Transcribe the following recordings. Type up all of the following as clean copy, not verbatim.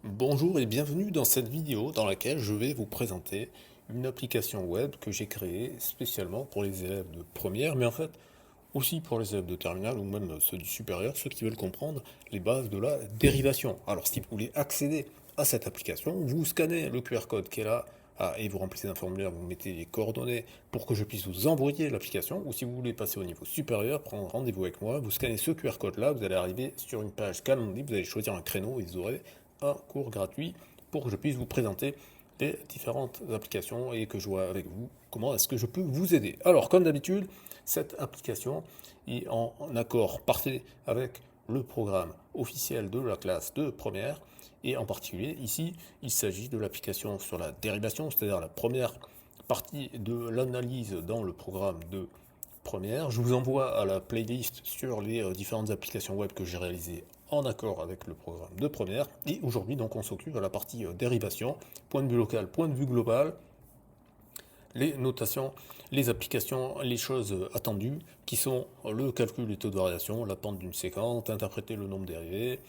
Bonjour et bienvenue dans cette vidéo dans laquelle je vais vous présenter une application web que j'ai créée spécialement pour les élèves de première, mais en fait aussi pour les élèves de terminale ou même ceux du supérieur, ceux qui veulent comprendre les bases de la dérivation. Alors si vous voulez accéder à cette application, vous scannez le QR code qui est là et vous remplissez un formulaire, vous mettez les coordonnées pour que je puisse vous envoyer l'application, ou si vous voulez passer au niveau supérieur, prendre rendez-vous avec moi, vous scannez ce QR code là, vous allez arriver sur une page Calendly, vous allez choisir un créneau et vous aurez un cours gratuit pour que je puisse vous présenter les différentes applications et que je vois avec vous comment est-ce que je peux vous aider. Alors, comme d'habitude, cette application est en accord parfait avec le programme officiel de la classe de première et en particulier ici, il s'agit de l'application sur la dérivation, c'est-à-dire la première partie de l'analyse dans le programme de première. Je vous envoie à la playlist sur les différentes applications web que j'ai réalisées en accord avec le programme de première. Et aujourd'hui, donc, on s'occupe de la partie dérivation, point de vue local, point de vue global, les notations, les applications, les choses attendues, qui sont le calcul des taux de variation, la pente d'une séquence, interpréter le nombre dérivé,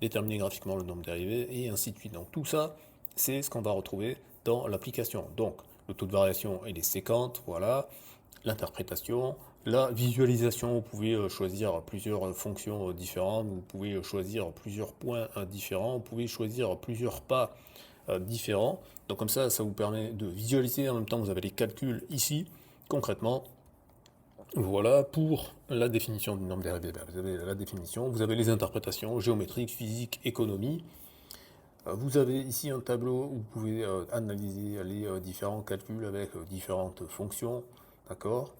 déterminer graphiquement le nombre dérivé, et ainsi de suite. Donc tout ça, c'est ce qu'on va retrouver dans l'application. Donc le taux de variation et les séquentes, voilà, l'interprétation, la visualisation, vous pouvez choisir plusieurs fonctions différentes, vous pouvez choisir plusieurs points différents, vous pouvez choisir plusieurs pas différents. Donc comme ça vous permet de visualiser, en même temps vous avez les calculs ici, concrètement. Voilà pour la définition du nombre dérivé. Vous avez la définition, vous avez les interprétations géométriques, physiques, économie. Vous avez ici un tableau où vous pouvez analyser les différents calculs avec différentes fonctions. D'accord.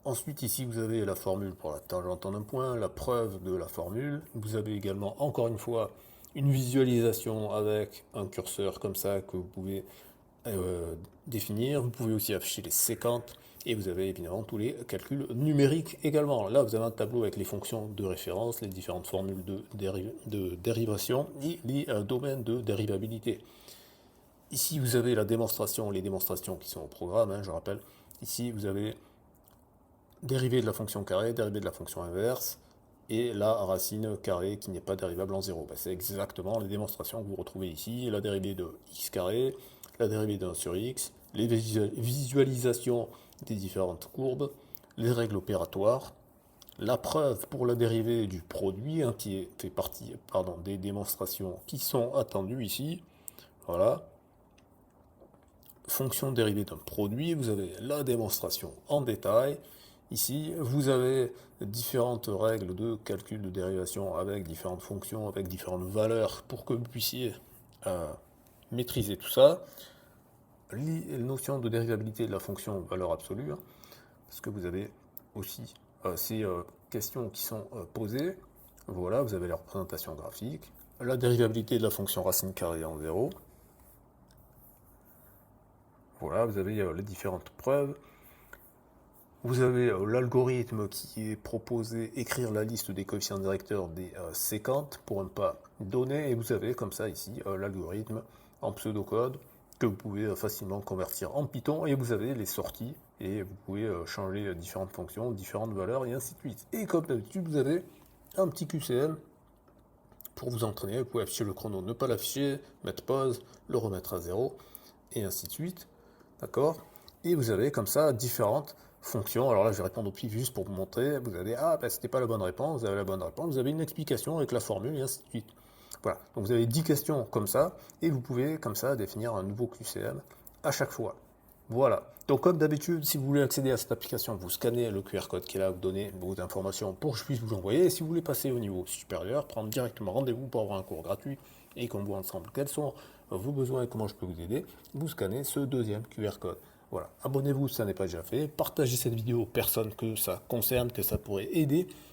Ensuite, ici, vous avez la formule pour la tangente en un point, la preuve de la formule. Vous avez également, encore une fois, une visualisation avec un curseur comme ça que vous pouvez définir. Vous pouvez aussi afficher les séquentes et vous avez évidemment tous les calculs numériques également. Là, vous avez un tableau avec les fonctions de référence, les différentes formules de dérivation et les domaines de dérivabilité. Ici, vous avez la démonstration, les démonstrations qui sont au programme, hein, je rappelle. Ici, vous avez dérivée de la fonction carrée, dérivée de la fonction inverse, et la racine carrée qui n'est pas dérivable en 0. C'est exactement les démonstrations que vous retrouvez ici, la dérivée de x carré, la dérivée de 1 sur x, les visualisations des différentes courbes, les règles opératoires, la preuve pour la dérivée du produit, hein, qui fait partie des démonstrations qui sont attendues ici. Voilà. Fonction dérivée d'un produit, vous avez la démonstration en détail. Ici, vous avez différentes règles de calcul de dérivation avec différentes fonctions, avec différentes valeurs pour que vous puissiez maîtriser tout ça. Les notions de dérivabilité de la fonction valeur absolue, hein, parce que vous avez aussi ces questions qui sont posées. Voilà, vous avez la représentation graphique, la dérivabilité de la fonction racine carrée en 0. Voilà, vous avez les différentes preuves. Vous avez l'algorithme qui est proposé, écrire la liste des coefficients directeurs des séquentes pour un pas donné, et vous avez comme ça ici l'algorithme en pseudocode que vous pouvez facilement convertir en Python, et vous avez les sorties, et vous pouvez changer différentes fonctions, différentes valeurs, et ainsi de suite. Et comme d'habitude, vous avez un petit QCM pour vous entraîner, vous pouvez afficher le chrono, ne pas l'afficher, mettre pause, le remettre à zéro, et ainsi de suite. D'accord. Et vous avez comme ça différentes fonctions. Alors là, je vais répondre au pif juste pour vous montrer. Vous avez, c'était pas la bonne réponse, vous avez la bonne réponse, vous avez une explication avec la formule, et ainsi de suite. Voilà. Donc vous avez 10 questions comme ça, et vous pouvez comme ça définir un nouveau QCM à chaque fois. Voilà. Donc comme d'habitude, si vous voulez accéder à cette application, vous scannez le QR code qui est là, vous donnez vos informations pour que je puisse vous l'envoyer. Et si vous voulez passer au niveau supérieur, prendre directement rendez-vous pour avoir un cours gratuit et qu'on voit ensemble quels sont vos besoins et comment je peux vous aider, vous scannez ce deuxième QR code. Voilà. Abonnez-vous si ça n'est pas déjà fait. Partagez cette vidéo aux personnes que ça concerne, que ça pourrait aider.